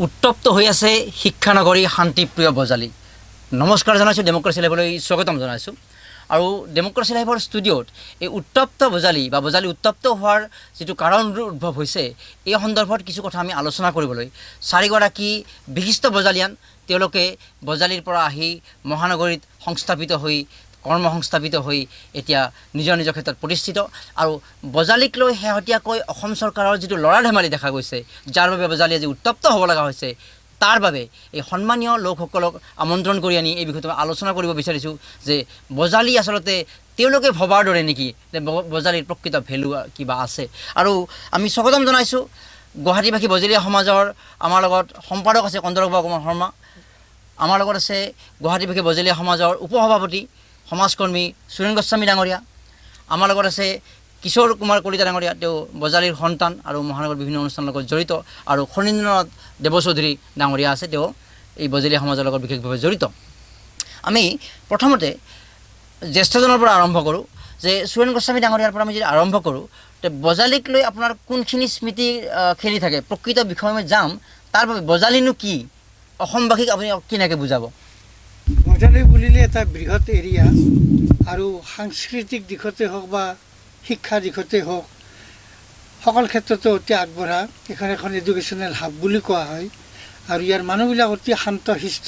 উত্তপ্ত হৈ আছে শিক্ষানগৰী শান্তিপ্ৰিয় বজালি। নমস্কাৰ জনাইছোঁ, ডেম'ক্ৰেচি লাইভলৈ স্বাগতম জনাইছোঁ। আৰু ডেম'ক্ৰেচি লাইভৰ ষ্টুডিঅ'ত এই উত্তপ্ত বজালি বা বজালি উত্তপ্ত হোৱাৰ যিটো কাৰণ উদ্ভৱ হৈছে, এই সন্দৰ্ভত কিছু কথা আমি আলোচনা কৰিবলৈ চাৰিগৰাকী বিশিষ্ট বজালিয়ান তেওঁলোকে বজালিৰ পৰা আহি মহানগৰীত সংস্থাপিত হৈ কৰ্ম সংস্থাপিত হৈ এতিয়া নিজৰ নিজৰ ক্ষেত্ৰত প্ৰতিষ্ঠিত। আৰু বজালিক লৈ শেহতীয়াকৈ অসম চৰকাৰৰ যিটো লৰা ধেমালি দেখা গৈছে, যাৰ বাবে বজালি আজি উত্তপ্ত হ'ব লগা হৈছে, তাৰ বাবে এই সন্মানীয় লোকসকলক আমন্ত্ৰণ কৰি আনি এই বিষয়টো আলোচনা কৰিব বিচাৰিছোঁ যে বজালি আচলতে তেওঁলোকে ভবাৰ দৰে নেকি, যে বজালিৰ প্ৰকৃত ভেলু কিবা আছে। আৰু আমি স্বাগতম জনাইছোঁ গুৱাহাটীবাসী বজলীয়া সমাজৰ আমাৰ লগত সম্পাদক আছে কন্দৰ্প কুমাৰ শৰ্মা, আমাৰ লগত আছে গুৱাহাটীবাসী বজলীয়া সমাজৰ উপসভাপতি সমাজকৰ্মী সুৰেণ গোস্বামী ডাঙৰীয়া, আমাৰ লগত আছে কিশোৰ কুমাৰ কলিতা ডাঙৰীয়া, তেওঁ বজালিৰ সন্তান আৰু মহানগৰ বিভিন্ন অনুষ্ঠানৰ লগত জড়িত, আৰু খনীন্দ্ৰনাথ দেৱচৌধুৰী ডাঙৰীয়া আছে, তেওঁ এই বজলীয়া সমাজৰ লগত বিশেষভাৱে জড়িত। আমি প্ৰথমতে জ্যেষ্ঠজনৰ পৰা আৰম্ভ কৰোঁ, যে সুৰেণ গোস্বামী ডাঙৰীয়াৰ পৰা আমি যদি আৰম্ভ কৰোঁ, বজালিক লৈ আপোনাৰ কোনখিনি স্মৃতি খেলি থাকে, প্ৰকৃত বিষয়ে আমি যাম। তাৰ বাবে বজালিনো কি, অসমবাসীক আপুনি কেনেকৈ বুজাব? বজালি বুলিলে এটা বৃহৎ এৰিয়া, আৰু সাংস্কৃতিক দিশতে হওক বা শিক্ষা দিশতে হওক সকলো ক্ষেত্ৰতে অতি আগবঢ়া। এখন এখন এডুকেশ্যনেল হাব বুলি কোৱা হয়। আৰু ইয়াৰ মানুহবিলাক অতি শান্তশিষ্ট,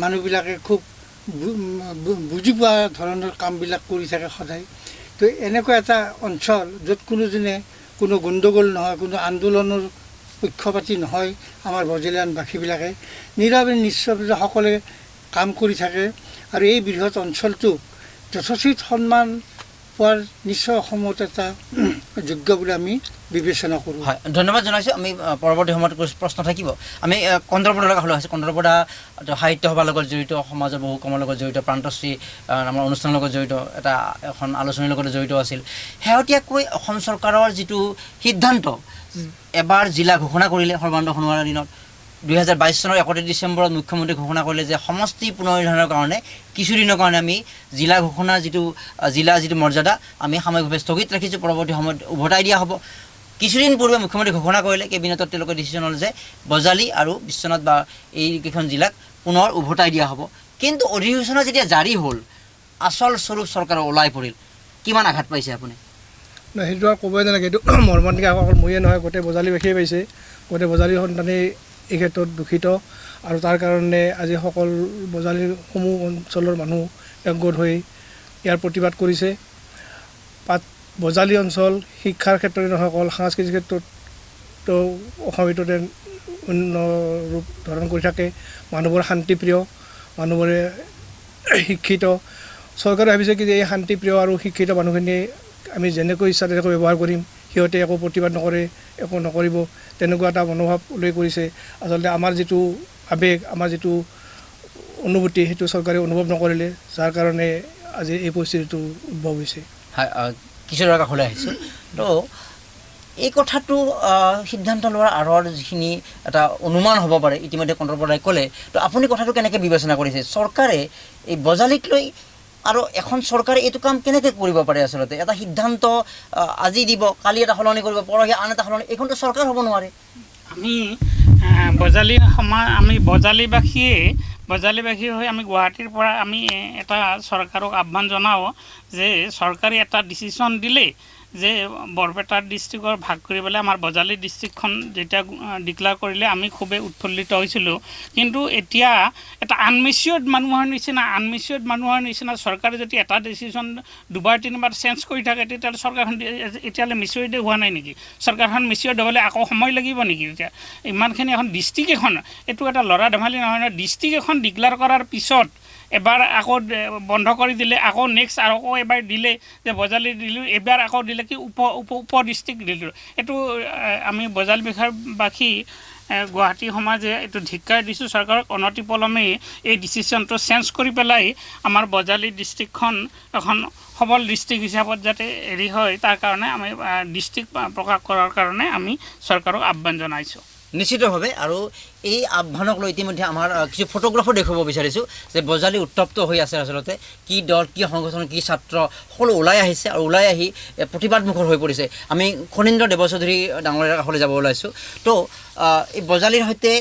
মানুহবিলাকে খুব বুজি পোৱা ধৰণৰ কামবিলাক কৰি থাকে সদায়। তো এনেকুৱা এটা অঞ্চল য'ত কোনো গণ্ডগোল নহয়, কোনো আন্দোলনৰ পক্ষপাতি নহয়। আমাৰ বজালিয়ানবাসীবিলাকে নীৰৱে নিশ্চয়ভাৱে সকলোৱে কাম কৰি থাকে, আৰু এই বৃহৎ অঞ্চলটোক যথোচিত সন্মান পোৱাৰ নিশ্চয় অসমত এটা যোগ্য বুলি আমি বিবেচনা কৰোঁ। হয়, ধন্যবাদ জনাইছোঁ। আমি পৰৱৰ্তী সময়ত প্ৰশ্ন থাকিব। আমি কন্দৰ্পৰ লগা হ'লে আছে, কন্দৰ্পদা সাহিত্য সভাৰ লগত জড়িত, সমাজৰ বহু কামৰ লগত জড়িত, প্ৰান্তশ্ৰী আমাৰ অনুষ্ঠানৰ লগত জড়িত, এখন আলোচনীৰ লগত জড়িত আছিল। শেহতীয়াকৈ অসম চৰকাৰৰ যিটো সিদ্ধান্ত, এবাৰ জিলা ঘোষণা কৰিলে সৰ্বানন্দ সোণোৱালৰ দিনত, 2022 চনৰ 31 ডিচেম্বৰত মুখ্যমন্ত্ৰী ঘোষণা কৰিলে যে সমষ্টি পুনৰ্নিৰ্ধাৰণৰ কাৰণে কিছুদিনৰ কাৰণে আমি জিলা ঘোষণাৰ যিটো মৰ্যাদা আমি সাময়িকভাৱে স্থগিত ৰাখিছোঁ, পৰৱৰ্তী সময়ত উভতাই দিয়া হ'ব। কিছুদিন পূৰ্বে মুখ্যমন্ত্ৰী ঘোষণা কৰিলে, কেবিনেটত তেওঁলোকে ডিচিশ্যন হ'ল যে বজালি আৰু বিশ্বনাথ বা এইকেইখন জিলাক পুনৰ উভতাই দিয়া হ'ব। কিন্তু অধিসূচনা যেতিয়া জাৰি হ'ল, আচল স্বৰূপ চৰকাৰৰ ওলাই পৰিল। কিমান আঘাত পাইছে আপুনি? নাই, সেইটো আৰু ক'বই নালাগে। এইটো মৰ্মান্তিক অকল ময়ে নহয়, গোটেই বজালিবাসীয়ে পাইছে। গোটেই বজালিৰ সন্তানেই এই ক্ষেত্ৰত দূষিত, আৰু তাৰ কাৰণে আজি সকলো বজালিৰ সমূহ অঞ্চলৰ মানুহ একগোট হৈ ইয়াৰ প্ৰতিবাদ কৰিছে। বজালি অঞ্চল শিক্ষাৰ ক্ষেত্ৰতে নহয়, অকল সাংস্কৃতিক ক্ষেত্ৰতো অসমৰ ভিতৰতে অন্য ৰূপ ধাৰণ কৰি থাকে। মানুহবোৰ শান্তিপ্ৰিয়, মানুহবোৰে শিক্ষিত। চৰকাৰে ভাবিছে কি যে এই শান্তিপ্ৰিয় আৰু শিক্ষিত মানুহখিনিয়ে আমি যেনেকৈ ইচ্ছা তেনেকৈ ব্যৱহাৰ কৰিম, সিহঁতে একো প্ৰতিবাদ নকৰে, একো নকৰিব, তেনেকুৱা এটা মনোভাৱ লৈ কৰিছে। আচলতে আমাৰ যিটো আৱেগ, আমাৰ যিটো অনুভূতি, সেইটো চৰকাৰে অনুভৱ নকৰিলে, যাৰ কাৰণে আজি এই পৰিস্থিতিটো উদ্ভৱ হৈছে। হয়, কিশোৰৰ কাষলৈ আহিছোঁ। তো এই কথাটো সিদ্ধান্ত লোৱাৰ আঁৰৰ যিখিনি এটা অনুমান হ'ব পাৰে, ইতিমধ্যে কন্দৰ্পদাই ক'লে, তো আপুনি কথাটো কেনেকৈ বিবেচনা কৰিছে? চৰকাৰে এই বজালিক লৈ, আৰু এখন চৰকাৰে এইটো কাম কেনেকৈ কৰিব পাৰে? আচলতে এটা সিদ্ধান্ত আজি দিব, কালি এটা সলনি কৰিব, পৰহি আন এটা সলনি, এইখনতো চৰকাৰ হ'ব নোৱাৰে। আমি বজালিবাসী হৈ আমি গুৱাহাটীৰ পৰা আমি এটা চৰকাৰক আহ্বান জনাওঁ যে চৰকাৰে এটা ডিচিশ্যন দিলে যে বৰপেটা ডিষ্ট্ৰিক্টৰ ভাগ কৰি পেলাই আমাৰ বজালি ডিষ্ট্ৰিক্টখন যেতিয়া ডিক্লেয়াৰ কৰিলে আমি খুবেই উৎফুল্লিত হৈছিলোঁ। কিন্তু এতিয়া এটা আনমেচিয়ৰ্ড মানুহৰ নিচিনা চৰকাৰে যদি এটা ডিচিশ্যন দুবাৰ তিনিবাৰ চেঞ্জ কৰি থাকে, তেতিয়াহ'লে চৰকাৰখন এতিয়ালৈ মেচিয়ৰ্ডে হোৱা নাই নেকি? চৰকাৰখন মেচিয়ৰ্ড হ'বলৈ আকৌ সময় লাগিব নেকি? এতিয়া ইমানখিনি এখন ডিষ্ট্ৰিক্ট এখন, এইটো এটা ল'ৰা ধেমালি নহয় নহয়। ডিষ্ট্ৰিক্ট এখন ডিক্লেয়াৰ কৰাৰ পিছত এবাৰ আকৌ বন্ধ কৰি দিলে, আকৌ নেক্সট আৰু আকৌ এবাৰ দিলে যে বজালি দিলোঁ, এবাৰ আকৌ দিলে কি উপ ডিষ্ট্ৰিক্ট দিলোঁ। এইটো আমি বজালিবাসী গুৱাহাটী সমাজে এইটো ধিক্কাৰ দিছোঁ চৰকাৰক। অনতিপলমে এই ডিচিশ্যনটো চেঞ্জ কৰি পেলাই আমাৰ বজালি ডিষ্ট্ৰিক্টখন এখন সবল ডিষ্ট্ৰিক্ট হিচাপত যাতে হেৰি হয়, তাৰ কাৰণে আমি ডিষ্ট্ৰিক্ট প্ৰকাশ কৰাৰ কাৰণে আমি চৰকাৰক আহ্বান জনাইছোঁ। নিশ্চিতভাৱে আৰু এই আহ্বানক লৈ ইতিমধ্যে আমাৰ কিছু ফটোগ্ৰাফো দেখুৱাব বিচাৰিছোঁ যে বজালি উত্তপ্ত হৈ আছে আচলতে কি দল কি সংগঠন কি ছাত্ৰ সকলো ওলাই আহিছে আৰু ওলাই আহি প্ৰতিবাদমুখৰ হৈ পৰিছে আমি খনীন্দ্ৰ দেৱচৌধুৰী ডাঙৰীয়াৰ কাষলৈ যাব ওলাইছোঁ তো এই বজালিৰ সৈতে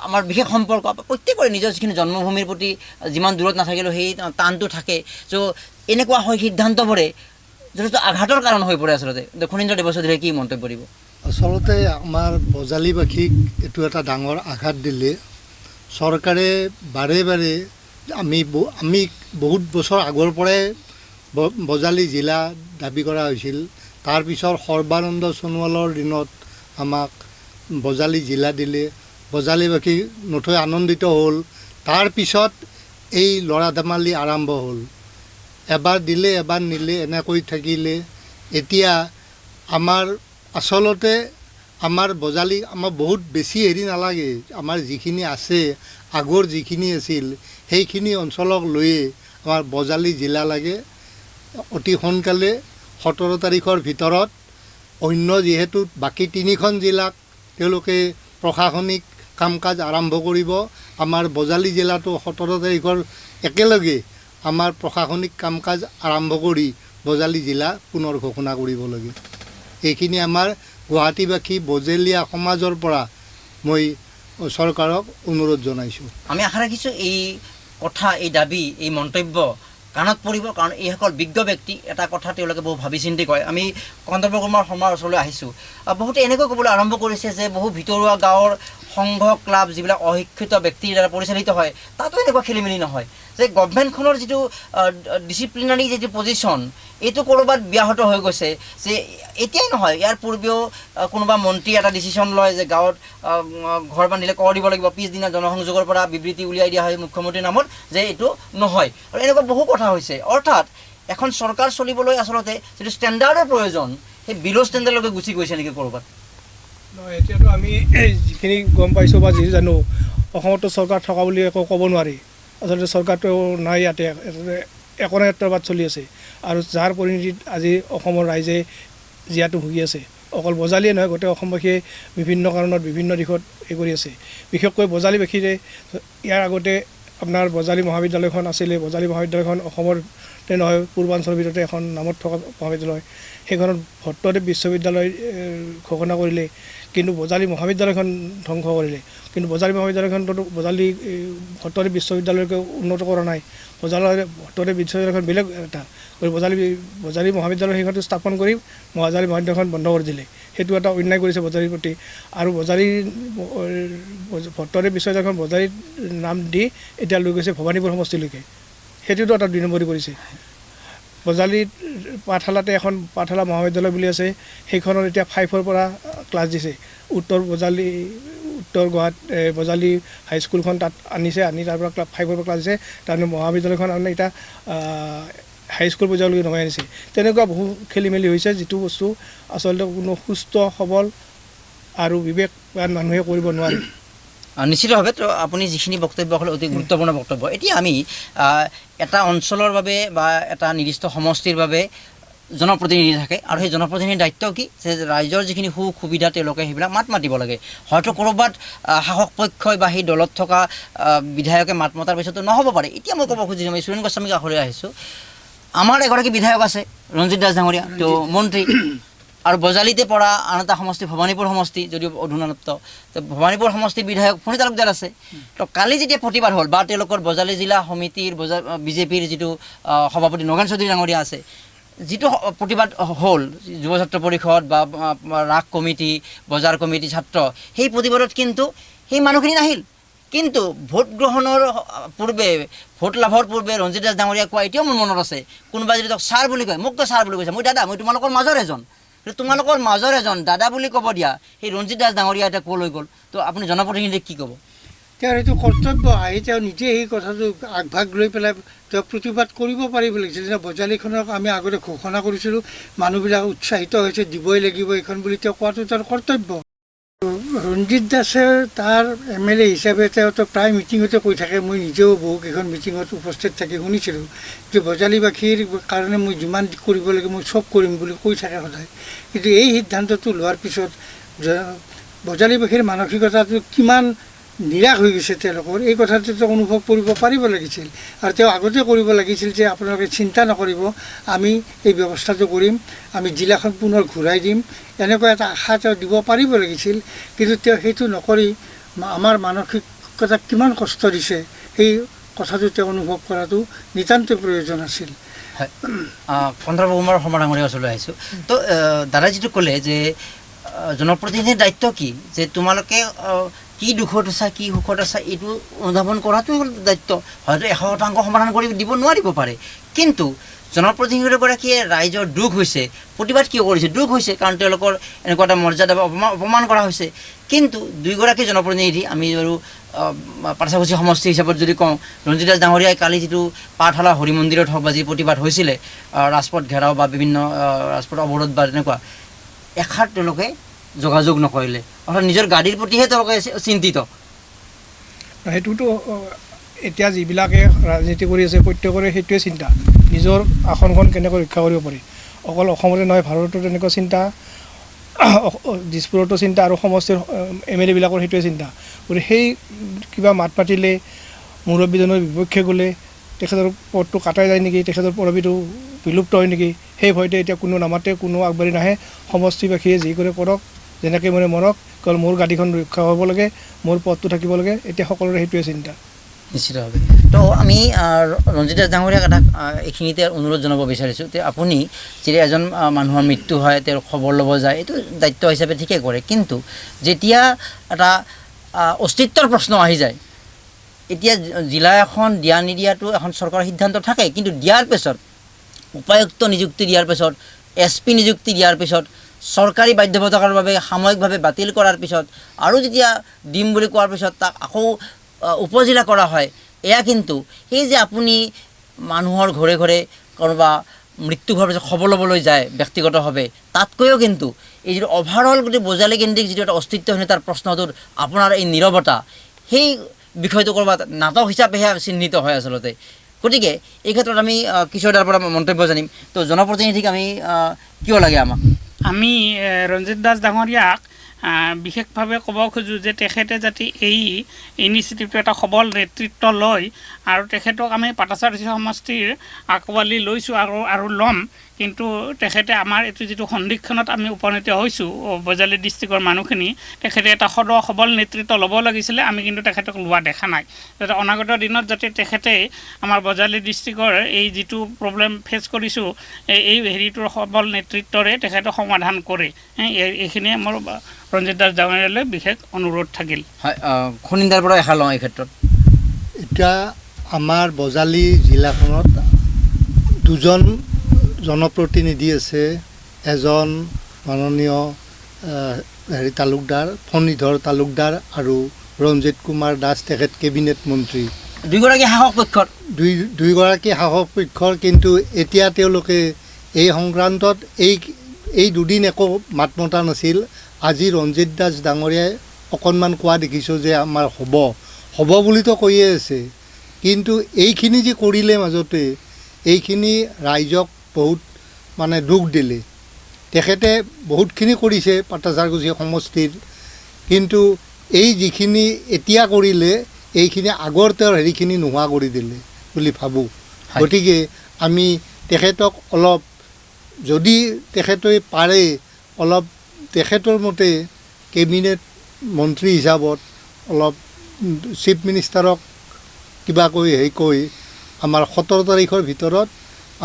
আমাৰ বিশেষ সম্পৰ্ক প্ৰত্যেকৰে নিজৰ যিখিনি জন্মভূমিৰ প্ৰতি যিমান দূৰত নাথাকিলেও সেই টানটো থাকে চ' এনেকুৱা হয় সিদ্ধান্তবোৰে যথেষ্ট আঘাতৰ কাৰণ হৈ পৰে আচলতে খনীন্দ্ৰ দেৱচৌধুৰীয়ে কি মন্তব্য দিব আচলতে আমাৰ বজালীবাসীক এইটো এটা ডাঙৰ আঘাত দিলে চৰকাৰে বাৰে বাৰে আমি বহুত বছৰ আগৰ পৰাই বজালী জিলা দাবী কৰা হৈছিল তাৰপিছত সৰ্বানন্দ সোণোৱালৰ দিনত আমাক বজালী জিলা দিলে বজালীবাসী নথৈ আনন্দিত হ'ল তাৰপিছত এই ল'ৰা ধেমালি আৰম্ভ হ'ল এবাৰ দিলে এবাৰ নিলে এনেকৈ থাকিলে এতিয়া আমাৰ আচলতে আমাৰ বজালী আমাৰ বহুত বেছি হেৰি নালাগে আমাৰ যিখিনি আছে আগৰ যিখিনি আছিল সেইখিনি অঞ্চলক লৈয়ে আমাৰ বজালী জিলা লাগে অতি সোনকালে 17 তাৰিখৰ ভিতৰত অন্য যিহেতু বাকী 3খন জিলাক তেওঁলোকে প্ৰশাসনিক কাম কাজ আৰম্ভ কৰিব আমাৰ বজালী জিলাটো 17 তাৰিখৰ একেলগে আমাৰ প্ৰশাসনিক কাম কাজ আৰম্ভ কৰি বজালী জিলা পুনৰ ঘোষণা কৰিব লাগে এইখিনি আমাৰ গুৱাহাটীবাসী বজেলীয়া সমাজৰ পৰা মই চৰকাৰক অনুৰোধ জনাইছোঁ আমি আশা ৰাখিছোঁ এই কথা এই দাবী এই মন্তব্য কাণত পৰিব কাৰণ এইসকল বিজ্ঞ ব্যক্তি এটা কথা তেওঁলোকে বহু ভাবি চিন্তি কয় আমি কন্দৰ্প কুমাৰ শৰ্মাৰ ওচৰলৈ আহিছোঁ বহুতে এনেকৈ ক'বলৈ আৰম্ভ কৰিছে যে বহু ভিতৰুৱা গাঁৱৰ সংঘ ক্লাব যিবিলাক অশিক্ষিত ব্যক্তিৰ দ্বাৰা পৰিচালিত হয় তাতো এনেকুৱা খেলি মেলি নহয় যে গভৰ্ণমেণ্টখনৰ যিটো ডিচিপ্লিনাৰী যিটো পজিশ্যন এইটো ক'ৰবাত ব্যাহত হৈ গৈছে যে এতিয়াই নহয় ইয়াৰ পূৰ্বেও কোনোবা মন্ত্ৰী এটা ডিচিশ্যন লয় যে গাঁৱত ঘৰ বান্ধিলে কৰ দিব লাগিব পিছদিনা জনসংযোগৰ পৰা বিবৃতি উলিয়াই দিয়া হয় মুখ্যমন্ত্ৰীৰ নামত যে এইটো নহয় আৰু এনেকুৱা বহু কথা হৈছে অৰ্থাৎ এখন চৰকাৰ চলিবলৈ আচলতে যিটো ষ্টেণ্ডাৰ্ডৰ প্ৰয়োজন সেই বিল' ষ্টেণ্ডাৰ্ডলৈকে গুচি গৈছে নেকি ক'ৰবাত নহয় এতিয়াতো আমি যিখিনি গম পাইছোঁ বা যি জানো অসমতো চৰকাৰ থকা বুলি একো ক'ব নোৱাৰি আচলতে চৰকাৰটো নাই ইয়াতে একনায়ত্ববাদ চলি আছে আৰু যাৰ পৰিণতিত আজি অসমৰ ৰাইজে জীয়াটো ভুগি আছে অকল বজালীয়ে নহয় গোটেই অসমবাসীয়ে বিভিন্ন কাৰণত বিভিন্ন দিশত এই কৰি আছে বিশেষকৈ বজালীবাসীৰে ইয়াৰ আগতে আপোনাৰ বজালী মহাবিদ্যালয়খন আছিলে বজালী মহাবিদ্যালয়খন অসমতে নহয় পূৰ্বাঞ্চলৰ ভিতৰতে এখন নামত থকা মহাবিদ্যালয় সেইখনত ভট্টদেৱ বিশ্ববিদ্যালয় ঘোষণা কৰিলে কিন্তু বজালী মহাবিদ্যালয়খন ধ্বংস কৰিলে কিন্তু বজালী মহাবিদ্যালয়খনতো বজালী ভট্টদেৱ বিশ্ববিদ্যালয়কে উন্নত কৰা নাই ভট্টদেৱ বিশ্ববিদ্যালয়খন বেলেগ এটা বজালী মহাবিদ্যালয় সেইখনটো স্থাপন কৰি বজালী মহাবিদ্যালয়খন বন্ধ কৰি দিলে সেইটো এটা অন্যায় কৰিছে বজালীৰ প্ৰতি আৰু ভট্টদেৱ বিশ্ববিদ্যালয়খন বজালীৰ নাম দি এতিয়া লৈ গৈছে ভৱানীপুৰ সমষ্টিলৈকে সেইটোতো এটা 2 নম্বৰী কৰিছে বজালীত পাঠশালাতে এখন পাঠশালা মহাবিদ্যালয় বুলি আছে সেইখনত এতিয়া 5ৰ পৰা ক্লাছ দিছে উত্তৰ বজালী হাইস্কুলখন তাত আনিছে আনি তাৰ পৰা 5ৰ পৰা ক্লাছ দিছে তাৰমানে মহাবিদ্যালয়খন আনি এতিয়া হাইস্কুল পৰ্যায়লৈকে নমাই আনিছে তেনেকুৱা বহু খেলি মেলি হৈছে যিটো বস্তু আচলতে কোনো সুস্থ সবল আৰু বিবেকবান মানুহে কৰিব নোৱাৰে নিশ্চিতভাৱে তো আপুনি যিখিনি বক্তব্য ক'লে অতি গুৰুত্বপূৰ্ণ বক্তব্য এতিয়া আমি এটা অঞ্চলৰ বাবে বা এটা নিৰ্দিষ্ট সমষ্টিৰ বাবে জনপ্ৰতিনিধি থাকে আৰু সেই জনপ্ৰতিনিধিৰ দায়িত্ব কি যে ৰাইজৰ যিখিনি সুবিধা তেওঁলোকে সেইবিলাক মাত মাতিব লাগে হয়তো ক'ৰবাত শাসক পক্ষই বা সেই দলত থকা বিধায়কে মাত মতাৰ পিছতো নহ'ব পাৰে এতিয়া মই ক'ব খুজিছোঁ মই সুৰেণ গোস্বামীক কাষলৈ আহিছোঁ আমাৰ এগৰাকী বিধায়ক আছে ৰঞ্জিত দাস ডাঙৰীয়া তেওঁ মন্ত্ৰী আৰু বজালীতে পৰা আন এটা সমষ্টি ভৱানীপুৰ সমষ্টি যদিও অধুনানত্ব তো ভৱানীপুৰ সমষ্টিৰ বিধায়ক ফণী তালুকদাৰ আছে তো কালি যেতিয়া প্ৰতিবাদ হ'ল বা তেওঁলোকৰ বজালী জিলা সমিতিৰ বিজেপিৰ যিটো সভাপতি নগেন চৌধুৰী ডাঙৰীয়া আছে যিটো প্ৰতিবাদ হ'ল যুৱ ছাত্ৰ পৰিষদ বা ৰাস কমিটি বজাৰ কমিটি ছাত্ৰ সেই প্ৰতিবাদত কিন্তু সেই মানুহখিনি নাহিল কিন্তু ভোট গ্ৰহণৰ পূৰ্বে ভোট লাভৰ পূৰ্বে ৰঞ্জিত দাস ডাঙৰীয়া কোৱা এতিয়াও মোৰ মনত আছে কোনোবাই যদি তেওঁক ছাৰ বুলি কয় মোকতো ছাৰ বুলি কৈছে মই দাদা মই তোমালোকৰ মাজৰ এজন তোমালোকৰ মাজৰ এজন দাদা বুলি ক'ব দিয়া সেই ৰঞ্জিত দাস ডাঙৰীয়া এতিয়া ক'লৈ গ'ল তো আপুনি জনপ্ৰতিনিধিক কি ক'ব তেওঁৰ এইটো কৰ্তব্য আহি তেওঁ নিজে সেই কথাটো আগভাগ লৈ পেলাই তেওঁ প্ৰতিবাদ কৰিব পাৰিব লাগিছিল যেনে বজালীখনক আমি আগতে ঘোষণা কৰিছিলোঁ মানুহবিলাক উৎসাহিত হৈছে দিবই লাগিব এইখন বুলি তেওঁ কোৱাটো তেওঁৰ কৰ্তব্য ৰঞ্জিত দাসে তাৰ MLA হিচাপে তেওঁতো প্ৰায় মিটিঙতে কৈ থাকে মই নিজেও বহুকেইখন মিটিঙত উপস্থিত থাকি শুনিছিলোঁ যে বজালীবাসীৰ কাৰণে মই যিমান কৰিব লাগে মই চব কৰিম বুলি কৈ থাকে সদায় কিন্তু এই সিদ্ধান্তটো লোৱাৰ পিছত বজালীবাসীৰ মানসিকতাটো কিমান নিৰাশ হৈ গৈছে তেওঁলোকৰ, এই কথাটোতো অনুভৱ কৰিব পাৰিব লাগিছিল। আৰু তেওঁ আগতে কৰিব লাগিছিল যে আপোনালোকে চিন্তা নকৰিব, আমি এই ব্যৱস্থাটো কৰিম, আমি জিলাখন পুনৰ ঘূৰাই দিম, এনেকুৱা এটা আশা তেওঁ দিব পাৰিব লাগিছিল। কিন্তু তেওঁ সেইটো নকৰি আমাৰ মানসিকতাক কিমান কষ্ট দিছে সেই কথাটো তেওঁ অনুভৱ কৰাটো নিতান্ত প্ৰয়োজন আছিল। হয়, কন্দ্ৰবাবুমাৰ সমাৰ ডাঙৰীয়া ওচৰলৈ আহিছোঁ। তো দাদা যিটো ক'লে যে জনপ্ৰতিনিধিৰ দায়িত্ব কি, যে তোমালোকে কি দুখত আছা কি সুখত আছা এইটো অনুধাৱন কৰাটোৱে হ'ল দায়িত্ব। হয়তো 100% সমাধান কৰি দিব নোৱাৰিব পাৰে, কিন্তু জনপ্ৰতিনিধিগৰাকীয়ে ৰাইজৰ দুখ হৈছে, প্ৰতিবাদ কিয় কৰিছে? দুখ হৈছে কাৰণ তেওঁলোকৰ এনেকুৱা এটা মৰ্যাদা অপমান কৰা হৈছে। কিন্তু দুয়োগৰাকী জনপ্ৰতিনিধি, আমি বাৰু পাঠাচাকুছি সমষ্টি হিচাপত যদি কওঁ, ৰঞ্জিত দাস ডাঙৰীয়াই কালি যিটো পাঠশালা হৰি মন্দিৰত হওক বা যি প্ৰতিবাদ হৈছিলে, ৰাজপথ ঘেৰাও বা বিভিন্ন ৰাজপথ অৱৰোধ বা তেনেকুৱা, এষাৰ তেওঁলোকে যোগাযোগ নকৰিলে, অৰ্থাৎ নিজৰ গাড়ীৰ প্ৰতিহে তেওঁলোকে চিন্তিত। সেইটোতো এতিয়া যিবিলাকে ৰাজনীতি কৰি আছে প্ৰত্যেকৰে সেইটোৱে চিন্তা, নিজৰ আসনখন কেনেকৈ ৰক্ষা কৰিব পাৰি। অকল অসমতে নহয়, ভাৰততো তেনেকুৱা চিন্তা, দিছপুৰতো চিন্তা, আৰু সমষ্টিৰ MLA বিলাকৰ সেইটোৱে চিন্তা। গতিকে সেই কিবা মাত পাতিলে, মুৰব্বীজনৰ বিপক্ষে গ'লে তেখেতৰ পদটো কাটাই যায় নেকি, তেখেতৰ পদবীটো বিলুপ্ত হয় নেকি, সেই ভয়তে এতিয়া কোনো নামাতে, কোনো আগবাঢ়ি নাহে। সমষ্টিবাসীয়ে যি কৰে কৰক, যেনেকৈ মানে মৰক, কেৱল মোৰ গাড়ীখন ৰক্ষা হ'ব লাগে, মোৰ পদটো থাকিব লাগে, এতিয়া সকলোৰে সেইটোৱে চিন্তা। নিশ্চিতভাৱে। তো আমি ৰঞ্জিত দাস ডাঙৰীয়াক এটা এইখিনিতে অনুৰোধ জনাব বিচাৰিছোঁ যে আপুনি যেতিয়া এজন মানুহৰ মৃত্যু হয়, তেওঁৰ খবৰ ল'ব যায়, এইটো দায়িত্ব হিচাপে ঠিকে কৰে, কিন্তু যেতিয়া এটা অস্তিত্বৰ প্ৰশ্ন আহি যায়, এতিয়া জিলা এখন দিয়া নিদিয়াটো এখন চৰকাৰৰ সিদ্ধান্ত থাকে, কিন্তু দিয়াৰ পিছত উপায়ুক্ত নিযুক্তি দিয়াৰ পিছত, SP নিযুক্তি দিয়াৰ পিছত, চৰকাৰী বাধ্যবাধকতাৰ বাবে সাময়িকভাৱে বাতিল কৰাৰ পিছত, আৰু যেতিয়া দিম বুলি কোৱাৰ পিছত তাক আকৌ উপজিলা কৰা হয়, এয়া কিন্তু সেই যে আপুনি মানুহৰ ঘৰে ঘৰে কোনোবা মৃত্যু হোৱাৰ পিছত খবৰ ল'বলৈ যায় ব্যক্তিগতভাৱে, তাতকৈও কিন্তু এই যিটো অভাৰঅল গোটেই বজালী কেন্দ্ৰিক যিটো এটা অস্তিত্বহীনতাৰ প্ৰশ্নটোৰ আপোনাৰ এই নীৰৱতা, সেই বিষয়টো ক'ৰবাত নাটক হিচাপেহে চিহ্নিত হয় আচলতে। গতিকে এই ক্ষেত্ৰত আমি কিশোৰ দাৰ পৰা মন্তব্য জানিম। তো জনপ্ৰতিনিধিক আমি কিয় লাগে আমাক? আমি ৰঞ্জিত দাস ডাঙৰীয়াক বিশেষভাৱে ক'ব খোজোঁ যে তেখেতে যাতে এই ইনিচিয়েটিভটো এটা সবল নেতৃত্ব লয়, আৰু তেখেতক আমি পাঠাচাকুছি সমষ্টিৰ আঁকোৱালি লৈছোঁ আৰু ল'ম। কিন্তু তেখেতে আমাৰ এইটো যিটো সন্ধিক্ষণত আমি উপনীত হৈছোঁ, বজালী ডিষ্ট্ৰিক্টৰ মানুহখিনি, তেখেতে এটা সবল নেতৃত্ব ল'ব লাগিছিলে, আমি কিন্তু তেখেতক লোৱা দেখা নাই। যাতে অনাগত দিনত যাতে তেখেতে আমাৰ বজালী ডিষ্ট্ৰিক্টৰ এই যিটো প্ৰব্লেম ফেচ কৰিছোঁ, এই হেৰিটোৰ সবল নেতৃত্বৰে তেখেতে সমাধান কৰে। এইখিনিয়ে মোৰ ৰঞ্জিত দাস ডাঙৰীয়ালৈ বিশেষ অনুৰোধ থাকিল। হয়, খনিন্দাৰ পৰা এষাৰ লওঁ এই ক্ষেত্ৰত। এতিয়া আমাৰ বজালী জিলাখনত দুজন জনপ্ৰতিনিধি আছে, এজন মাননীয় তালুকদাৰ, ফণীধৰ তালুকদাৰ, আৰু ৰঞ্জিত কুমাৰ দাস, তেখেত কেবিনেট মন্ত্ৰী। দুয়োগৰাকী শাসক পক্ষৰ দুয়োগৰাকী শাসক পক্ষৰ, কিন্তু এতিয়া তেওঁলোকে এই সংক্ৰান্তত এই দুদিন একো মাত মতা নাছিল। আজি ৰঞ্জিত দাস ডাঙৰীয়াই অকণমান কোৱা দেখিছোঁ যে আমাৰ হ'ব বুলিতো কৈয়ে আছে, কিন্তু এইখিনি যে কৰিলে মাজতে, এইখিনি ৰাইজক বহুত মানে দুখ দিলে। তেখেতে বহুতখিনি কৰিছে পাঠাচাকুছি সমষ্টিৰ, কিন্তু এই যিখিনি এতিয়া কৰিলে, এইখিনি আগৰ তেওঁৰ হেৰিখিনি নোহোৱা কৰি দিলে বুলি ভাবোঁ। গতিকে আমি তেখেতক অলপ, যদি তেখেতে পাৰে, অলপ তেখেতৰ মতে কেবিনেট মন্ত্ৰী হিচাপত অলপ চিফ মিনিষ্টাৰক কিবা কৈ আমাৰ 17 তাৰিখৰ ভিতৰত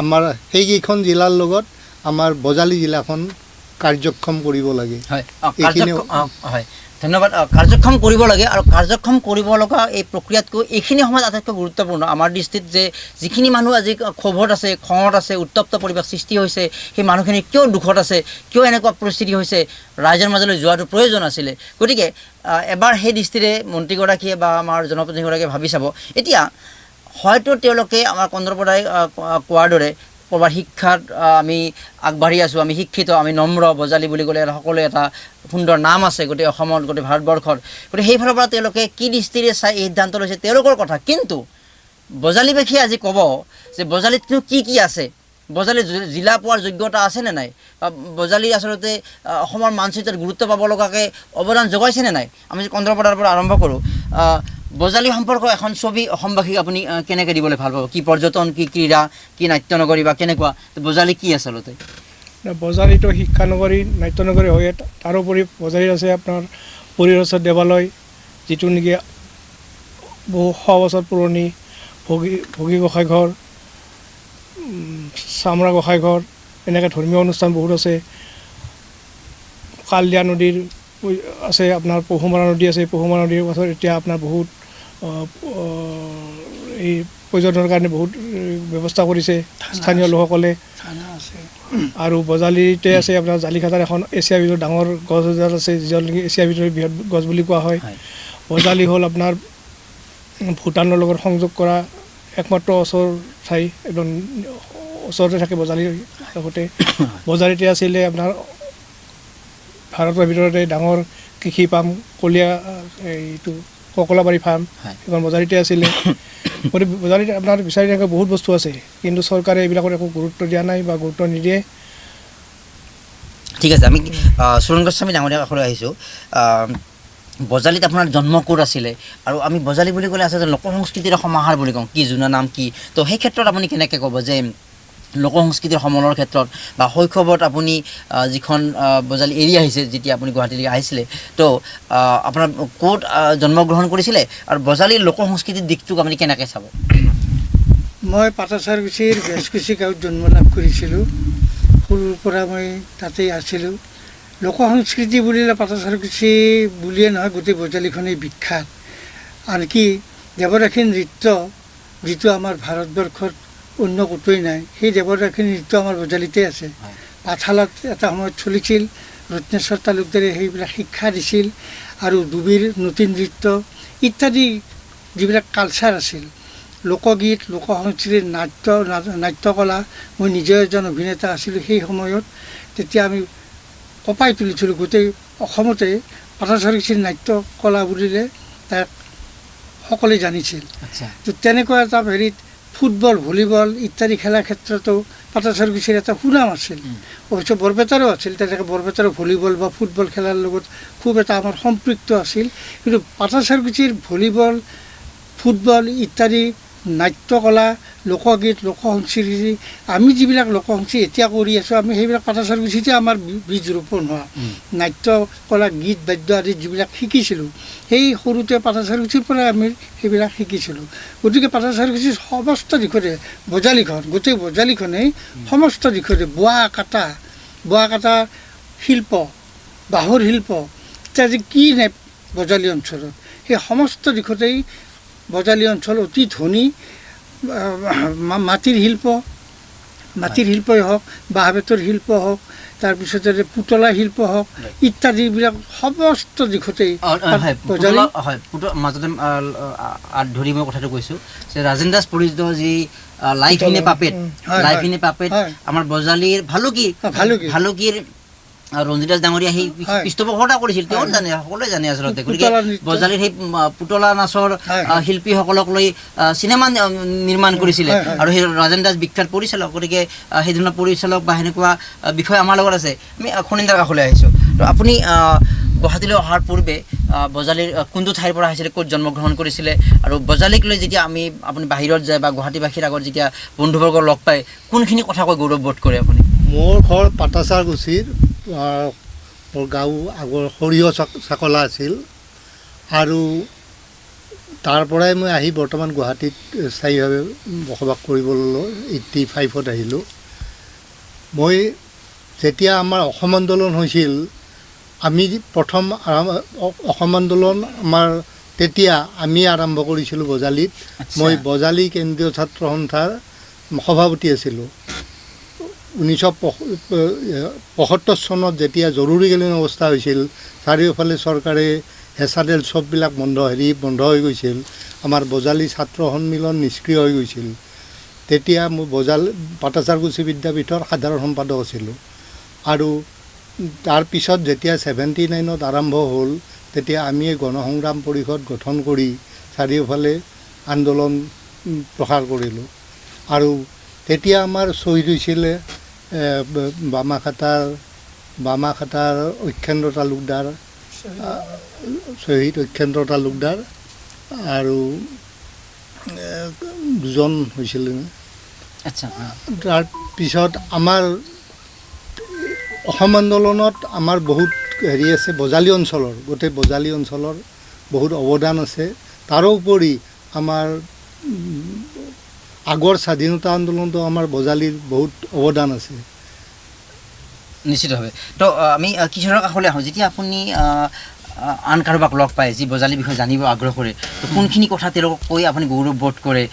আমাৰ সেইকেইখন জিলাৰ লগত আমাৰ বজালী জিলাখন কাৰ্যক্ষম কৰিব লাগে। হয়, হয়, ধন্যবাদ। কাৰ্যক্ষম কৰিব লাগে, আৰু কাৰ্যক্ষম কৰিব লগা এই প্ৰক্ৰিয়াতকৈ এইখিনি সময়ত আটাইতকৈ গুৰুত্বপূৰ্ণ আমাৰ দৃষ্টিত যে যিখিনি মানুহ আজি ক্ষোভত আছে, খঙত আছে, উত্তপ্ত পৰিৱেশ সৃষ্টি হৈছে, সেই মানুহখিনি কিয় দুখত আছে, কিয় এনেকুৱা পৰিস্থিতি হৈছে, ৰাইজৰ মাজলৈ যোৱাটো প্ৰয়োজন আছিলে। গতিকে এবাৰ সেই দৃষ্টিৰে মন্ত্ৰীগৰাকীয়ে বা আমাৰ জনপ্ৰতিনিধিগৰাকীয়ে ভাবি চাব। এতিয়া হয়তো তেওঁলোকে আমাৰ কন্দ্ৰপদাই কোৱাৰ দৰে ক'ৰবাত শিক্ষাত আমি আগবাঢ়ি আছোঁ, আমি শিক্ষিত, আমি নম্ৰ, বজালী বুলি ক'লে সকলোৱে এটা সুন্দৰ নাম আছে গোটেই অসমত, গোটেই ভাৰতবৰ্ষত। গতিকে সেইফালৰ পৰা তেওঁলোকে কি দৃষ্টিৰে চাই এই সিদ্ধান্ত লৈছে তেওঁলোকৰ কথা, কিন্তু বজালীবাসীয়ে আজি ক'ব যে বজালীতনো কি আছে, বজালি জিলা পোৱাৰ যোগ্যতা আছেনে নাই বা বজালি আচলতে অসমৰ মানচিত্ৰত গুৰুত্ব পাব লগাকৈ অৱদান যোগাইছেনে নাই আমি কন্দ্ৰপদাৰ পৰা আৰম্ভ কৰোঁ বজালি সম্পৰ্ক এখন ছবি অসমবাসীক আপুনি কেনেকৈ দিবলৈ ভাল পাব কি পৰ্যটন কি ক্ৰীড়া কি নাট্য নগৰী বা কেনেকুৱা বজালি কি আচলতে বজালিতো শিক্ষানগৰী নাট্যনগৰী হয় তাৰোপৰি বজালিত আছে আপোনাৰ পৰিৰসৰ দেৱালয় যিটো নেকি বহু শ বছৰ পুৰণি ভগী গোসাঁই ঘৰ চামৰা গোসাঁই ঘৰ এনেকৈ ধৰ্মীয় অনুষ্ঠান বহুত আছে কালিয়া নদীৰ আছে আপোনাৰ পহুমৰা নদী আছে পহুমৰা নদীৰ পাছত এতিয়া আপোনাৰ বহুত এই পৰ্যটনৰ কাৰণে বহুত ব্যৱস্থা কৰিছে স্থানীয় লোকসকলে আৰু বজালিতে আছে আপোনাৰ জালিঘাটৰ এখন এছিয়াৰ ভিতৰত ডাঙৰ গছ এডাল আছে যিজন নেকি এছিয়াৰ ভিতৰত বৃহৎ গছ বুলি কোৱা হয় বজালি হ'ল আপোনাৰ ভূটানৰ লগত সংযোগ কৰা একমাত্ৰ ওচৰ ঠাই একদম ওচৰতে থাকে বজালি লগতে বজালিতে আছিলে আপোনাৰ ভাৰতৰ ভিতৰতে ডাঙৰ কৃষি ফাৰ্ম কলীয়া এইটো ককলাবাৰী ফাৰ্ম সেইখন বজালিতে আছিলে গতিকে বজালিত আপোনাৰ বিচাৰি থাকে বহুত বস্তু আছে কিন্তু চৰকাৰে এইবিলাকত একো গুৰুত্ব দিয়া নাই বা গুৰুত্ব নিদিয়ে ঠিক আছে আমি সুৰেণ গোস্বামী ডাঙৰীয়া কাষলৈ আহিছোঁ বজালিত আপোনাৰ জন্ম ক'ত আছিলে আৰু আমি বজালি বুলি ক'লে আচলতে লোক সংস্কৃতিৰ সমাহাৰ বুলি কওঁ কি জোনা নাম কি তো সেই ক্ষেত্ৰত আপুনি কেনেকৈ ক'ব যে লোক সংস্কৃতিৰ সমলৰ ক্ষেত্ৰত বা শৈশৱত আপুনি যিখন বজালি এৰি আহিছে যেতিয়া আপুনি গুৱাহাটীলৈ আহিছিলে তো আপোনাৰ ক'ত জন্মগ্ৰহণ কৰিছিলে আৰু বজালিৰ লোক সংস্কৃতিৰ দিশটোক আপুনি কেনেকৈ চাব মই পাটাচাৰকুছিৰ বেজকুছি গাঁৱত জন্ম লাভ কৰিছিলোঁ সৰুৰ পৰা মই তাতেই আছিলোঁ লোক সংস্কৃতি বুলিলে পাটাচাৰকুছি বুলিয়ে নহয় গোটেই বজালিখনেই বিখ্যাত আনকি দেৱদাসী নৃত্য যিটো আমাৰ ভাৰতবৰ্ষত অন্য ক'তোৱেই নাই সেই দেৱদাসী নৃত্য আমাৰ বজালিতে আছে পাঠশালাত এটা সময়ত চলিছিল ৰত্নেশ্বৰ তালুকদাৰে সেইবিলাক শিক্ষা দিছিল আৰু ডুবিৰ নতুন নৃত্য ইত্যাদি যিবিলাক কালচাৰ আছিল লোকগীত লোক সংস্কৃতিৰ নাট্যকলা মই নিজে এজন অভিনেতা আছিলোঁ সেই সময়ত তেতিয়া আমি কঁপাই তুলিছিলোঁ গোটেই অসমতে পাটাচাৰকুছিৰ নাট্যকলা বুলিলে তাক সকলোৱে জানিছিল তো তেনেকুৱা এটা হেৰিত ফুটবল ভলীবল ইত্যাদি খেলাৰ ক্ষেত্ৰতো পাটাচাৰকুছিৰ এটা সুনাম আছিল অৱশ্যে বৰপেটাৰো আছিল তেনেকৈ বৰপেটাৰো ভলীবল বা ফুটবল খেলাৰ লগত খুব এটা আমাৰ সম্পৃক্ত আছিল কিন্তু পাটাচাৰকুছিৰ ভলীবল ফুটবল ইত্যাদি নাট্যকলা লোকগীত লোক সংস্কৃতি আমি যিবিলাক লোক সংস্কৃতি এতিয়া কৰি আছোঁ আমি সেইবিলাক পাটাচাৰকুছিতে আমাৰ বীজ ৰোপণ হোৱা নাট্যকলা গীত বাদ্য আদি যিবিলাক শিকিছিলোঁ সেই সৰুতে পাটাচাৰকুছিৰ পৰাই আমি সেইবিলাক শিকিছিলোঁ গতিকে পাটাচাৰকুছিৰ সমস্ত দিশতে বজালিখন গোটেই বজালিখনেই সমস্ত দিশতে বোৱা কটা শিল্প বাঁহৰ শিল্প ইত্যাদি কি নাই বজালি অঞ্চলত সেই সমস্ত দিশতেই বজালি অঞ্চল অতি ধনী মাটিৰ শিল্পই হওক বাঁহ বেতৰ শিল্প হওক তাৰপিছতে পুতলা শিল্প হওক ইত্যাদিবিলাক সমস্ত দিশতেই মাজতে ধৰি মই কথাটো কৈছোঁ যে ৰাজেন দাস পৰিচিত যি লাইফ ইন এ পাপেট আমাৰ বজালিৰ ভালুকীৰ ৰঞ্জিত দাস ডাঙৰীয়া সেই পৃষ্ঠপোষকতা কৰিছিল তেওঁ জানে সকলোৱে জানে আচলতে গতিকে বজালিৰ সেই পুতলা নাচৰ শিল্পীসকলক লৈ চিনেমা নিৰ্মাণ কৰিছিলে আৰু সেই ৰাজেন দাস বিখ্যাত পৰিচালক গতিকে সেই ধৰণৰ পৰিচালক বা সেনেকুৱা বিষয় আমাৰ লগত আছে আমি খনিন্দাৰ কাষলৈ আহিছোঁ তো আপুনি গুৱাহাটীলৈ অহাৰ পূৰ্বে বজালিৰ কোনটো ঠাইৰ পৰা আহিছিলে ক'ত জন্মগ্ৰহণ কৰিছিলে আৰু বজালিক লৈ যেতিয়া আপুনি বাহিৰত যায় বা গুৱাহাটীবাসীৰ আগত যেতিয়া বন্ধুবৰ্গ লগ পায় কোনখিনি কথা কৈ গৌৰৱবোধ কৰে আপুনি মোৰ ঘৰ পাটাচাৰকুছিৰ মোৰ গাঁও আগৰ সৰিয়হ চাকলা আছিল আৰু তাৰ পৰাই মই আহি বৰ্তমান গুৱাহাটীত স্থায়ীভাৱে বসবাস কৰিবলৈ 85ত আহিলোঁ মই যেতিয়া আমাৰ অসম আন্দোলন হৈছিল আমি প্ৰথম অসম আন্দোলন আমাৰ তেতিয়া আমি আৰম্ভ কৰিছিলোঁ বজালিত মই বজালি কেন্দ্ৰীয় ছাত্ৰ সন্থাৰ সভাপতি আছিলোঁ 1975 চনত যেতিয়া জৰুৰীকালীন অৱস্থা হৈছিল চাৰিওফালে চৰকাৰে হেঁচাডেল চববিলাক বন্ধ হৈ গৈছিল আমাৰ বজালি ছাত্ৰ সন্মিলন নিষ্ক্ৰিয় হৈ গৈছিল তেতিয়া মই পাটাচাৰকুছি বিদ্যাপীঠৰ সাধাৰণ সম্পাদক আছিলোঁ আৰু তাৰপিছত যেতিয়া 79ত আৰম্ভ হ'ল তেতিয়া আমি গণসংগ্ৰাম পৰিষদ গঠন কৰি চাৰিওফালে আন্দোলন প্ৰসাৰ কৰিলোঁ আৰু তেতিয়া আমাৰ শ্বহীদ হৈছিলে বামাখাটাৰ ঐক্যেন্দ্ৰ তালুকদাৰ, শ্বহীদ ঐক্যেন্দ্ৰ তালুকদাৰ আৰু দুজন হৈছিলে। আচ্ছা, তাৰপিছত আমাৰ অসম আন্দোলনত আমাৰ বহুত হেৰি আছে, বজালী অঞ্চলৰ, গোটেই বজালী অঞ্চলৰ বহুত অৱদান আছে। তাৰোপৰি আমাৰ আগৰ স্বাধীনতা আন্দোলনতো আমাৰ বজালীৰ বহুত অৱদান আছে। নিশ্চিতভাৱে। তো আমি কিশোৰৰ কাষলৈ আহোঁ। যেতিয়া আপুনি আন কাৰোবাক লগ পায় যি বজালীৰ বিষয়ে জানিব আগ্ৰহ কৰে, তো কোনখিনি কথা তেওঁলোকক কৈ আপুনি গৌৰৱ বোধ কৰে?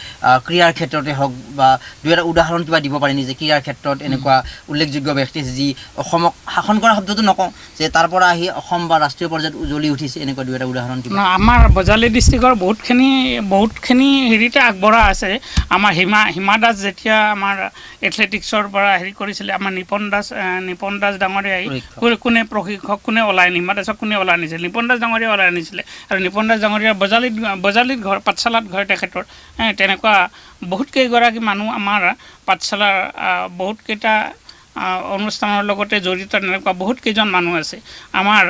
ক্ৰীড়াৰ ক্ষেত্ৰতে হওক বা দুই এটা উদাহৰণ কিবা দিব পাৰে নেকি যে ক্ৰীড়াৰ ক্ষেত্ৰত এনেকুৱা উল্লেখযোগ্য ব্যক্তি যি অসমক শাসন কৰা শব্দটো নকওঁ, যে তাৰ পৰা আহি অসম বা ৰাষ্ট্ৰীয় পৰ্যায়ত উজ্বলি উঠিছে, এনেকুৱা দুই এটা উদাহৰণ কিবা? আমাৰ বজালী ডিষ্ট্ৰিক্টৰ বহুতখিনি হেৰিতে আগবঢ়া আছে। আমাৰ হিমা দাস যেতিয়া আমাৰ এথলেটিক্সৰ পৰা হেৰি কৰিছিলে, আমাৰ নিপন দাস ডাঙৰীয়াই কোনে প্ৰশিক্ষক, কোনে ওলাই হিমা দাসক কোনে ওলাই আনিছিলে? নিপন দাস ডাঙৰীয়া ওলাই আনিছিলে। আৰু নিপন দাস ডাঙৰীয়াৰ বজালীত ঘৰ, পাঠশালাত ঘৰ তেখেতৰ। তেনেকুৱা বহুত কেইগৰাকী মানুহ আমাৰ পাঠশালাৰ বহুতকেইটা অনুষ্ঠানৰ লগতে জড়িত, তেনেকুৱা বহুত কেইজন মানুহ আছে। আমাৰ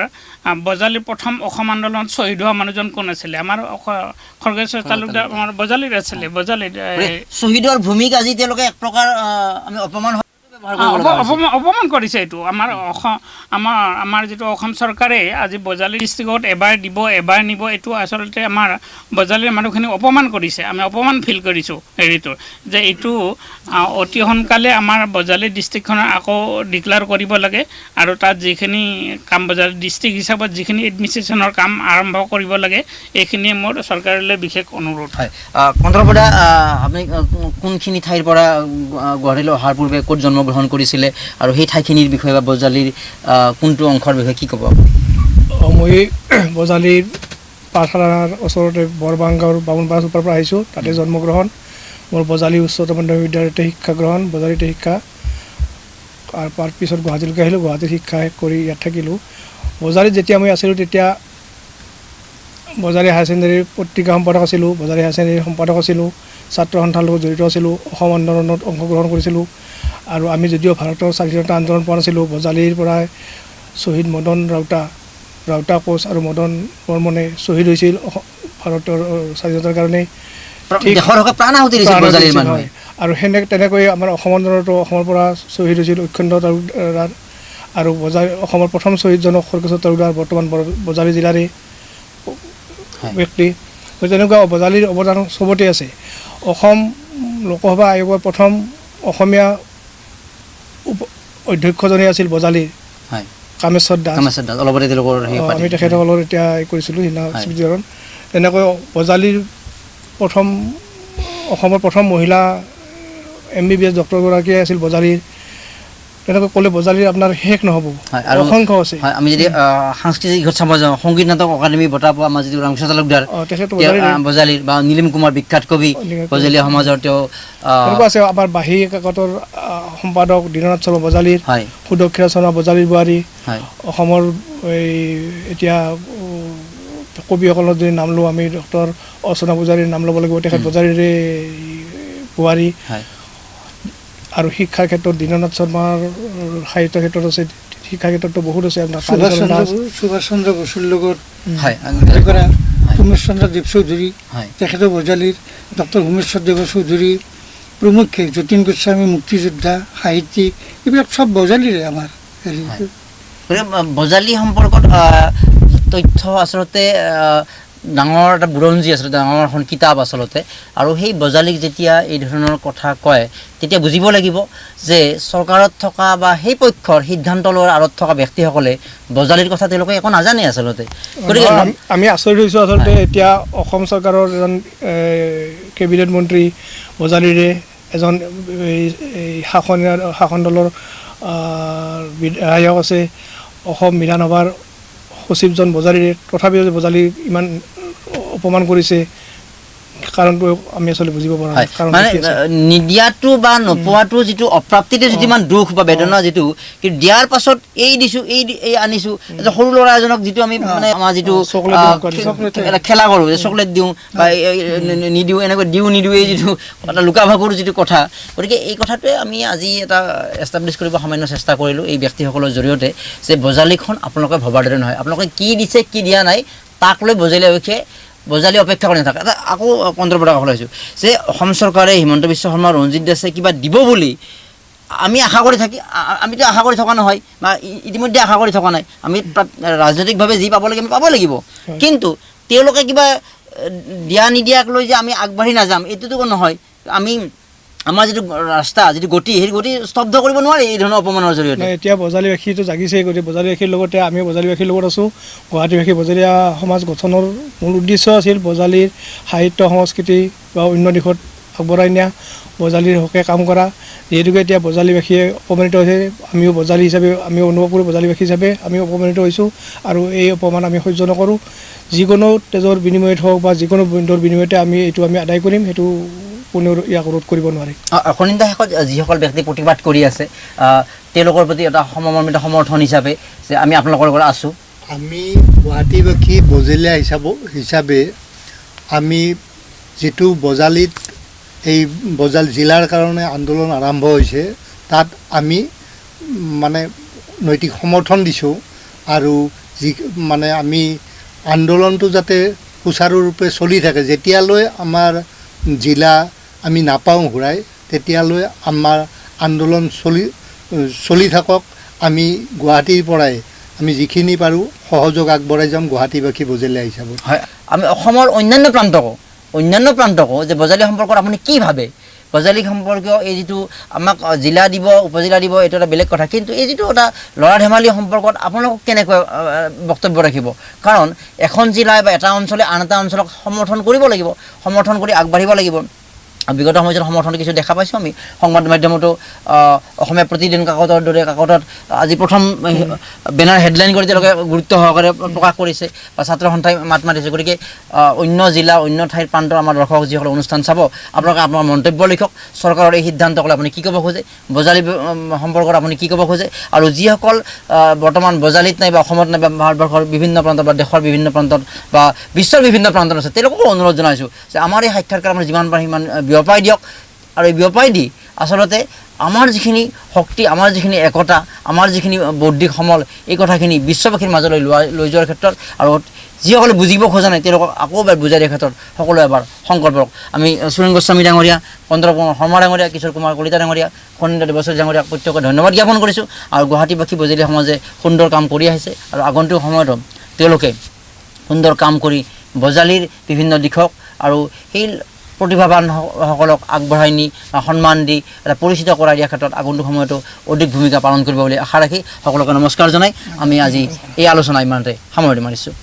বজালীৰ প্ৰথম অসম আন্দোলনত শ্বহীদ হোৱা মানুহজন কোন আছিলে? আমাৰ খৰ্গেশ্বৰ তালুকদাৰ আমাৰ বজালীত আছিলে। বজালীত শ্বহীদৰ ভূমিকা আজি তেওঁলোকে এক প্ৰকাৰ আমি অপমান অপমান কৰিছে। এইটো আমাৰ যিটো অসম চৰকাৰে আজি বজালী ডিষ্ট্ৰিক্টত এবাৰ দিব এবাৰ নিব, এইটো আচলতে আমাৰ বজালীৰ মানুহখিনিক অপমান কৰিছে। আমি অপমান ফিল কৰিছোঁ হেৰিটোৰ, যে এইটো অতি সোনকালে আমাৰ বজালী ডিষ্ট্ৰিক্টখনৰ আকৌ ডিক্লেয়াৰ কৰিব লাগে আৰু তাত যিখিনি কাম বজালী ডিষ্ট্ৰিক্ট হিচাপত যিখিনি এডমিনিষ্ট্ৰেশ্যনৰ কাম আৰম্ভ কৰিব লাগে, এইখিনিয়ে মোৰ চৰকাৰলৈ বিশেষ অনুৰোধ। হয়, কন্দ্ৰপদা, আপুনি কোনখিনি ঠাইৰ পৰা গুৱাহাটীলৈ অহাৰ পূৰ্বে ক'ত জন্মগ্ৰহণ কৰিছিলে আৰু সেই ঠাইখিনিৰ বিষয়ে বা বজালীৰ কোনটো অংশৰ বিষয়ে কি ক'ব? মই বজালীৰ পাঠশালাৰ ওচৰতে বৰবাংগাঁৱৰ বামুণপাৰা চুপাৰ পৰা আহিছোঁ, তাতে জন্মগ্ৰহণ। মোৰ বজালী উচ্চতৰ মাধ্যমিক বিদ্যালয়তে শিক্ষা গ্ৰহণ, বজালীতে শিক্ষা। আৰু তাৰ পিছত গুৱাহাটীলৈকে আহিলোঁ, গুৱাহাটীত শিক্ষা শেষ কৰি ইয়াত থাকিলোঁ। বজালীত যেতিয়া মই আছিলোঁ তেতিয়া বজালী হায়াৰ ছেকেণ্ডেৰীৰ পত্ৰিকা সম্পাদক আছিলোঁ, বজালী হায়াৰ ছেকেণ্ডেৰীৰ সম্পাদক আছিলোঁ, ছাত্ৰ সন্থাৰ লগত জড়িত আছিলোঁ, অসম আন্দোলনত অংশগ্ৰহণ কৰিছিলোঁ। আৰু আমি যদিও ভাৰতৰ স্বাধীনতা আন্দোলন পোৱা নাছিলোঁ, বজালীৰ পৰাই শ্বহীদ মদন ৰাউতা কোচ আৰু মদন বৰ্মনে শ্বহীদ হৈছিল ভাৰতৰ স্বাধীনতাৰ কাৰণে। হয়, আৰু তেনেকৈ আমাৰ অসম আন্দোলনতো অসমৰ পৰা শ্বহীদ হৈছিল ঐক্যেন্দ্ৰ তালুকদাৰ আৰু অসমৰ প্ৰথম শ্বহীদজনক খৰ্গেশ্বৰ তালুকদাৰ, বৰ্তমান বজালী জিলাৰে ব্যক্তি। তেনেকুৱা বজালীৰ অৱদান চবতে আছে। অসম লোকসভা আয়োগৰ প্ৰথম অসমীয়া অধ্যক্ষজনে আছিল বজালীৰ কামেশ্বৰ দাস। আমি তেখেতসকলৰ এতিয়া কৰিছিলোঁ সিদিনা স্মৃতিকৰণ। তেনেকৈ বজালীৰ অসমৰ প্ৰথম মহিলা MBBS ডক্টৰগৰাকীয়ে আছিল বজালীৰ। তেনেকৈ ক'লে বজালীৰ আপোনাৰ শেষ নহ'ব, অসংখ্য আছে। আমি যদি সাংস্কৃতিক দিশত চাব যাওঁ, সংগীত নাটক একাডেমি বঁটা পোৱা আমাৰ যিটো ৰামকৃষ্ণ তালুকদাৰ বজালীৰ, বা নীলিম কুমাৰ বিখ্যাত কবি বজালীয়া সমাজৰ, তেওঁ তেনেকুৱা আছে। আমাৰ বাঁহী কাকতৰ সম্পাদক দীননাথ শৰ্মা বজালীৰ, সুদক্ষিণা শৰ্মা বজালীৰ বোৱাৰী। অসমৰ এই এতিয়া কবিসকলৰ যদি নাম লওঁ, আমি ডক্টৰ অৰ্চনা পূজাৰীৰ নাম ল'ব লাগিব, তেখেত বজালীৰে বোৱাৰী। আৰু শিক্ষাৰ ক্ষেত্ৰত দীননাথ শৰ্মাৰ সাহিত্যৰ ক্ষেত্ৰত আছে, শিক্ষাৰ ক্ষেত্ৰতো বহুত আছে। সুভাষ চন্দ্ৰ বসুৰ লগত কৰা উমেশ চন্দ্ৰ দেৱ চৌধুৰী, তেখেতো বজালীৰ। ডক্টৰ উমেশ্বৰ দেৱ চৌধুৰী প্ৰমুখ্যে, যতীন গোস্বামী মুক্তিযোদ্ধা, সাহিত্যিক, এইবিলাক চব বজালীৰে আমাৰ হেৰি। বজালী সম্পৰ্কত তথ্য আচলতে ডাঙৰ এটা বুৰঞ্জী, আচলতে ডাঙৰ এখন কিতাপ আচলতে। আৰু সেই বজালীক যেতিয়া এই ধৰণৰ কথা কয়, তেতিয়া বুজিব লাগিব যে চৰকাৰত থকা বা সেই পক্ষৰ সিদ্ধান্ত লোৱাৰ আঁৰত থকা ব্যক্তিসকলে বজালীৰ কথা তেওঁলোকে একো নাজানে আচলতে। গতিকে আমি আচৰিত হৈছোঁ আচলতে। এতিয়া অসম চৰকাৰৰ এজন কেবিনেট মন্ত্ৰী বজালীৰে, এজন শাসন দলৰ বিধায়ক আছে, অসম বিধানসভাৰ সচিবজন বজালীৰে, তথাপিও বজালী ইমান অপমান কৰিছে। কাৰণটো আমি আচলতে বুজিব পৰা নাই কাৰণ মানে নিদিয়াটো বা নোপোৱাটো যিটো অপ্ৰাপ্তিটো যিটো ইমান দুখ বা বেদনা যিটো কিন্তু দিয়াৰ পাছত এই দিছোঁ এই আনিছোঁ সৰু ল'ৰা এজনক যিটো আমি মানে আমাৰ যিটো এটা খেলা কৰোঁ যে চকলেট দিওঁ বা নিদিওঁ এনেকৈ নিদিওঁ এই যিটো এটা লুকা ভাকুৰ যিটো কথা গতিকে এই কথাটোৱে আমি আজি এটা এষ্টাব্লিছ কৰিব সামান্য চেষ্টা কৰিলোঁ এই ব্যক্তিসকলৰ জৰিয়তে যে বজালীখন আপোনালোকে ভবাৰ দৰে নহয় আপোনালোকে কি দিছে কি দিয়া নাই তাক লৈ বজালী অপেক্ষা কৰি নাথাকে এটা আকৌ কণ্ঠৰ কথা কৈছোঁ যে অসম চৰকাৰে হিমন্ত বিশ্ব শৰ্মা ৰঞ্জিত দাসে কিবা দিব বুলি আমি আমিতো আশা কৰি থকা নহয় বা ইতিমধ্যে আশা কৰি থকা নাই আমি ৰাজনৈতিকভাৱে যি পাব লাগে আমি পাব লাগিব কিন্তু তেওঁলোকে কিবা দিয়া নিদিয়াক লৈ যে আমি আগবাঢ়ি নাযাম এইটোতো নহয় আমি আমাৰ যিটো ৰাস্তা যিটো গতি সেই গতি স্তব্ধ কৰিব নোৱাৰি এই ধৰণৰ অপমানৰ জৰিয়তে এতিয়া বজালীবাসীটো জাগিছে গতিকে বজালীবাসীৰ লগতে আমি বজালীবাসীৰ লগত আছোঁ গুৱাহাটীবাসী বজালীয়া সমাজ গঠনৰ মূল উদ্দেশ্য আছিল বজালীৰ সাহিত্য সংস্কৃতি বা অন্য দিশত আগবঢ়াই নিয়া বজালীৰ হকে কাম কৰা যিহেতুকে এতিয়া বজালীবাসীয়ে অপমানিত হৈছে আমিও বজালী হিচাপে আমিও অনুভৱ কৰোঁ বজালীবাসী হিচাপে আমিও অপমানিত হৈছোঁ আৰু এই অপমান আমি সহ্য নকৰোঁ যিকোনো তেজৰ বিনিময়ত হওক বা যিকোনো বন্ধুৰ বিনিময়তে আমি আদায় কৰিম সেইটো কোনেও ইয়াক ৰোধ কৰিব নোৱাৰে অখনিন্দা শেষত যিসকল ব্যক্তি প্ৰতিবাদ কৰি আছে তেওঁলোকৰ প্ৰতি এটা সমমৰ্মিত সমৰ্থন হিচাপে যে আমি আপোনালোকৰ লগত আছোঁ আমি গুৱাহাটীবাসী বজলীয়া হিচাপে আমি যিটো বজালীত এই বজালী জিলাৰ কাৰণে আন্দোলন আৰম্ভ হৈছে তাত আমি মানে নৈতিক সমৰ্থন দিছোঁ আৰু মানে আমি আন্দোলনটো যাতে সুচাৰুৰূপে চলি থাকে যেতিয়ালৈ আমাৰ জিলা আমি নাপাওঁ ঘূৰাই তেতিয়ালৈ আমাৰ আন্দোলন চলি থাকক আমি গুৱাহাটীৰ পৰাই আমি যিখিনি পাৰোঁ সহযোগ আগবঢ়াই যাম গুৱাহাটীবাসী বজলীয়া হিচাপত হয় আমি অসমৰ অন্যান্য প্ৰান্তকো যে বজালী সম্পৰ্কত আপুনি কি ভাবে বজালী সম্পৰ্কীয় এই যিটো আমাক জিলা দিব উপজিলা দিব এইটো এটা বেলেগ কথা কিন্তু এই যিটো এটা ল'ৰা ধেমালি সম্পৰ্কত আপোনালোকক কেনেকৈ বক্তব্য ৰাখিব কাৰণ এখন জিলাই বা এটা অঞ্চলে আন এটা অঞ্চলক সমৰ্থন কৰিব লাগিব সমৰ্থন কৰি আগবাঢ়িব লাগিব বিগত সময়ত সমৰ্থন কিছু দেখা পাইছোঁ আমি সংবাদ মাধ্যমতো অসমীয়া প্ৰতিদিন কাকতৰ দৰে কাকতত আজি প্ৰথম বেনাৰ হেডলাইন কৰি তেওঁলোকে গুৰুত্ব সহকাৰে প্ৰকাশ কৰিছে বা ছাত্ৰ সন্থাই মাত মাতিছে গতিকে অন্য জিলা অন্য ঠাইৰ প্ৰান্তৰ আমাৰ দৰ্শক যিসকলে অনুষ্ঠান চাব আপোনালোকে আপোনাৰ মন্তব্য লিখক চৰকাৰৰ এই সিদ্ধান্তক আপুনি কি ক'ব খোজে বজালী সম্পৰ্কত আপুনি কি ক'ব খোজে আৰু যিসকল বৰ্তমান বজালীত নাই বা অসমত নাই বা ভাৰতবৰ্ষৰ বিভিন্ন প্ৰান্তত বা দেশৰ বিভিন্ন প্ৰান্তত বা বিশ্বৰ বিভিন্ন প্ৰান্তত আছে তেওঁলোককো অনুৰোধ জনাইছোঁ যে আমাৰ এই সাক্ষাৎকাৰ আপুনি যিমান পাৰে সিমান বিয়পাই দিয়ক আৰু এই বিয়পাই দি আচলতে আমাৰ যিখিনি শক্তি আমাৰ যিখিনি একতা আমাৰ যিখিনি বৌদ্ধিক সমল এই কথাখিনি বিশ্ববাসীৰ মাজলৈ লৈ যোৱাৰ ক্ষেত্ৰত আৰু যিসকলে বুজিব খোজা নাই তেওঁলোকক আকৌ এবাৰ বুজাই দিয়াৰ ক্ষেত্ৰত সকলোৱে এবাৰ সংকল্প লওক আমি সুৰেন গোস্বামী ডাঙৰীয়া চন্দ্ৰকুমাৰ শৰ্মা ডাঙৰীয়া কিশোৰ কুমাৰ কলিতা ডাঙৰীয়া খনিন্দ দেৱচৰী ডাঙৰীয়াক প্ৰত্যেককে ধন্যবাদ জ্ঞাপন কৰিছোঁ আৰু গুৱাহাটীবাসী বজলীয়া সমাজে সুন্দৰ কাম কৰি আহিছে আৰু আগন্তুক সময়তো তেওঁলোকে সুন্দৰ কাম কৰি বজালীৰ বিভিন্ন দিশক আৰু সেই প্ৰতিভাৱানসকলক আগবঢ়াই নি সন্মান দি এটা পৰিচিত কৰাই দিয়াৰ ক্ষেত্ৰত আগন্তুক সময়তো অধিক ভূমিকা পালন কৰিব বুলি আশা ৰাখি সকলোকে নমস্কাৰ জনাই আমি আজি এই আলোচনা ইমানতে সামৰণি মাৰিছোঁ